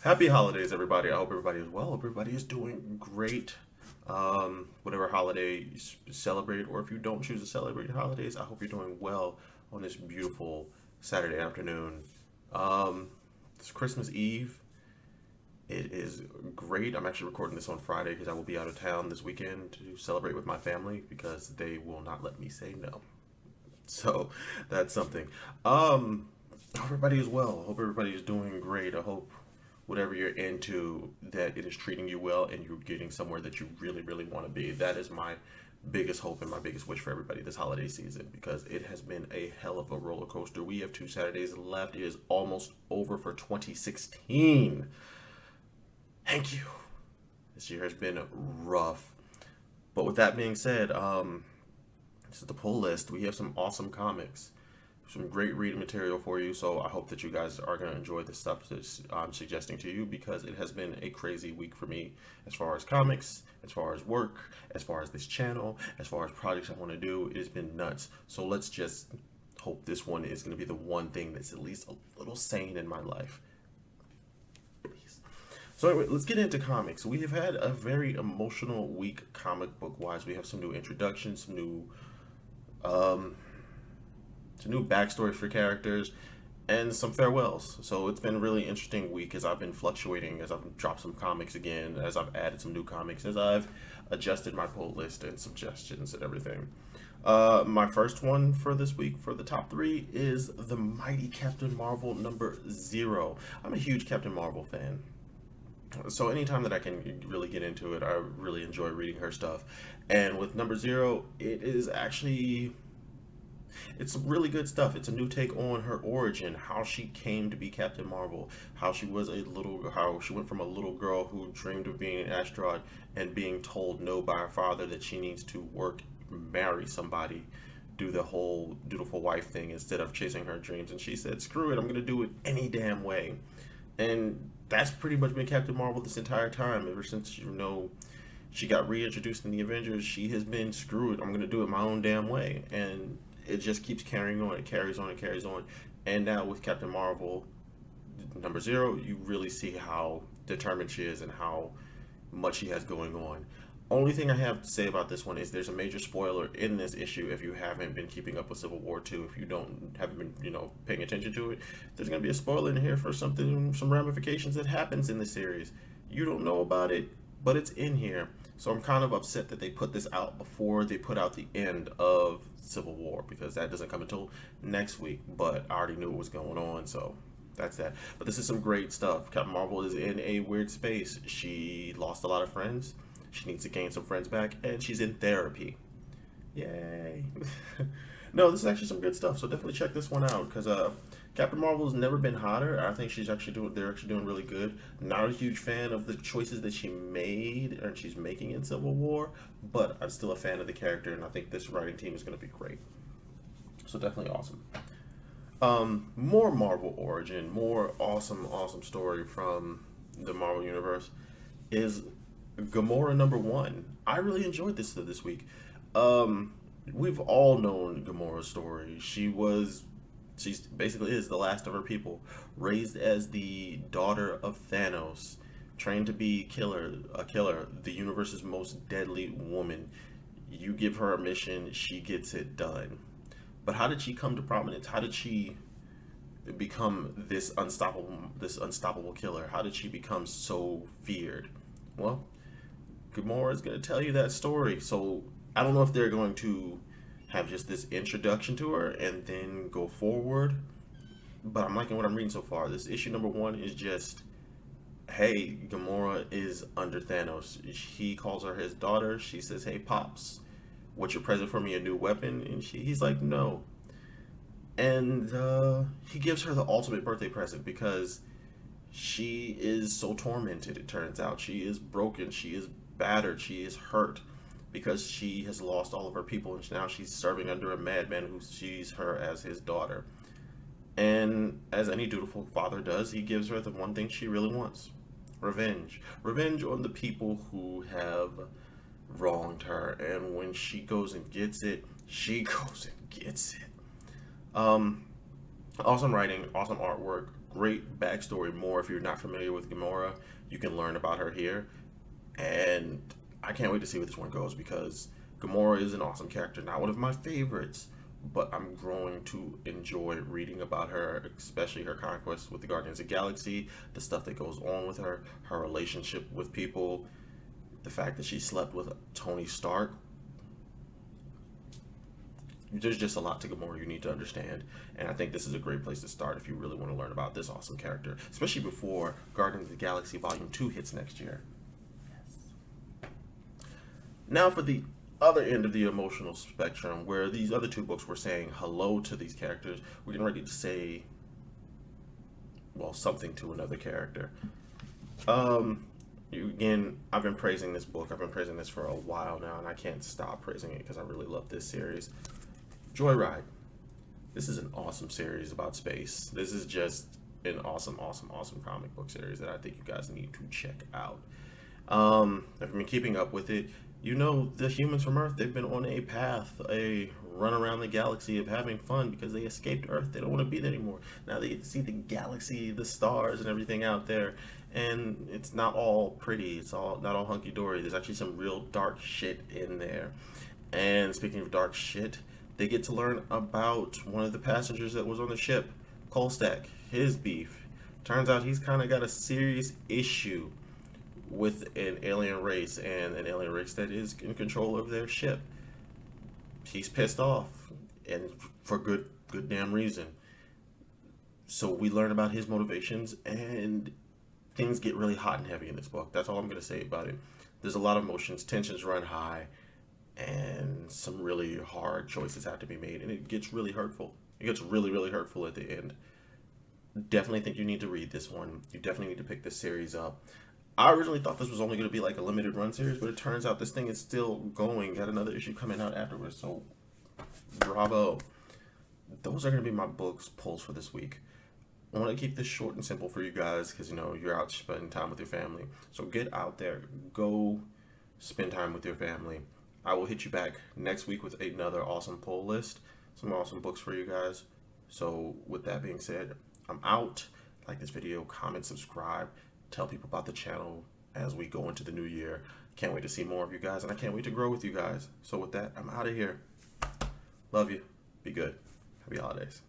Happy holidays, everybody. I hope everybody is well. Hope everybody is doing great. Whatever holiday you celebrate, or if you don't choose to celebrate holidays, I hope you're doing well on this beautiful Saturday afternoon. It's Christmas Eve. It is great. I'm actually recording this on Friday because I will be out of town this weekend to celebrate with my family because they will not let me say no. So that's something. Hope everybody is well. Hope everybody is doing great. I hope whatever you're into that it is treating you well and you're getting somewhere that you really, really want to be. That is my biggest hope and my biggest wish for everybody this holiday season because it has been a hell of a roller coaster. We have 2 Saturdays left. It is almost over for 2016. Thank you. This year has been rough. But with that being said, this is the pull list. We have some awesome comics, some great reading material for you. So I hope that you guys are going to enjoy the stuff that I'm suggesting to you because it has been a crazy week for me as far as comics, as far as work, as far as this channel, as far as projects I want to do. It has been nuts. So let's just hope this one is going to be the one thing that's at least a little sane in my life. Please. So anyway, let's get into comics. We have had a very emotional week comic book wise. We have some new introductions, um, some new backstory for characters, and some farewells. So it's been a really interesting week as I've been fluctuating, as I've dropped some comics again, as I've added some new comics, as I've adjusted my pull list and suggestions and everything. My first one for this week for the top three is the Mighty Captain Marvel number 0. I'm a huge Captain Marvel fan. So anytime that I can really get into it, I really enjoy reading her stuff. And with number 0, it is actually it's really good stuff. It's a new take on her origin, how she came to be Captain Marvel, how she went from a little girl who dreamed of being an astronaut and being told no by her father that she needs to work, marry somebody, do the whole dutiful wife thing instead of chasing her dreams. And she said, "Screw it, I'm gonna do it any damn way." And that's pretty much been Captain Marvel this entire time. Ever since she got reintroduced in the Avengers, she has been screwed. I'm gonna do it my own damn way, and it just keeps carrying on. It carries on. It carries on. And now with Captain Marvel number 0, you really see how determined she is and how much she has going on. Only thing I have to say about this one is there's a major spoiler in this issue if you haven't been keeping up with Civil War 2, if you haven't been, paying attention to it. There's gonna be a spoiler in here for some ramifications that happens in the series. You don't know about it, but it's in here. So I'm kind of upset that they put this out before they put out the end of Civil War because that doesn't come until next week. But I already knew what was going on, so that's that. But this is some great stuff. Captain Marvel is in a weird space. She lost a lot of friends. She needs to gain some friends back, and she's in therapy. Yay! No, this is actually some good stuff. So definitely check this one out because Captain Marvel has never been hotter. I think she's actually doing. They're actually doing really good. Not a huge fan of the choices that she made or she's making in Civil War, but I'm still a fan of the character, and I think this writing team is going to be great. So definitely awesome. More Marvel origin, more awesome story from the Marvel universe is Gamora number 1. I really enjoyed this week. We've all known Gamora's story. She's basically is the last of her people, raised as the daughter of Thanos, trained to be a killer, the universe's most deadly woman. You give her a mission, she gets it done. But how did she come to prominence? How did she become this unstoppable killer? How did she become so feared? Well, Gamora is going to tell you that story. So I don't know if they're going to have just this introduction to her and then go forward, but I'm liking what I'm reading so far. This issue number 1 is just, hey, Gamora is under Thanos. He calls her his daughter. She says, "Hey, Pops, what's your present for me? A new weapon?" And he's like, "No." And he gives her the ultimate birthday present because she is so tormented. It turns out she is broken, she is battered, she is hurt because she has lost all of her people, and now she's serving under a madman who sees her as his daughter. And as any dutiful father does, he gives her the one thing she really wants: revenge on the people who have wronged her. And when she goes and gets it, she goes and gets it. um Awesome writing, awesome artwork, great backstory more. If you're not familiar with Gamora, you can learn about her here. And I can't wait to see where this one goes, because Gamora is an awesome character. Not one of my favorites, but I'm growing to enjoy reading about her, especially her conquest with the Guardians of the Galaxy, the stuff that goes on with her, her relationship with people, the fact that she slept with Tony Stark. There's just a lot to Gamora you need to understand, and I think this is a great place to start if you really want to learn about this awesome character, especially before Guardians of the Galaxy Volume 2 hits next year. Yes. Now for the other end of the emotional spectrum, where these other two books were saying hello to these characters, we're getting ready to say, well, something to another character. Again, I've been praising this book. I've been praising this for a while now, and I can't stop praising it because I really love this series. Joyride. This is an awesome series about space. This is just an awesome comic book series that I think you guys need to check out. If you've been keeping up with it, you know the humans from Earth, they've been on a path, a run around the galaxy of having fun because they escaped Earth. They don't want to be there anymore. Now they get to see the galaxy, the stars, and everything out there. And it's not all pretty. It's not all hunky-dory. There's actually some real dark shit in there. And speaking of dark shit, they get to learn about one of the passengers that was on the ship, Colstack, his beef. Turns out he's kind of got a serious issue with an alien race, and an alien race that is in control of their ship. He's pissed off, and for good damn reason. So we learn about his motivations, and things get really hot and heavy in this book. That's all I'm going to say about it. There's a lot of emotions, tensions run high, and some really hard choices have to be made, and it gets really hurtful. It gets really hurtful at the end. Definitely think you need to read this one. You definitely need to pick this series up. I originally thought this was only going to be like a limited run series, but it turns out this thing is still going. Got another issue coming out afterwards, so bravo. Those are going to be my books pulls for this week. I want to keep this short and simple for you guys because, you know, you're out spending time with your family. So get out there. Go spend time with your family. I will hit you back next week with another awesome pull list. Some awesome books for you guys. So with that being said, I'm out. Like this video, comment, subscribe. Tell people about the channel as we go into the new year. Can't wait to see more of you guys, and I can't wait to grow with you guys. So with that, I'm out of here. Love you. Be good. Happy holidays.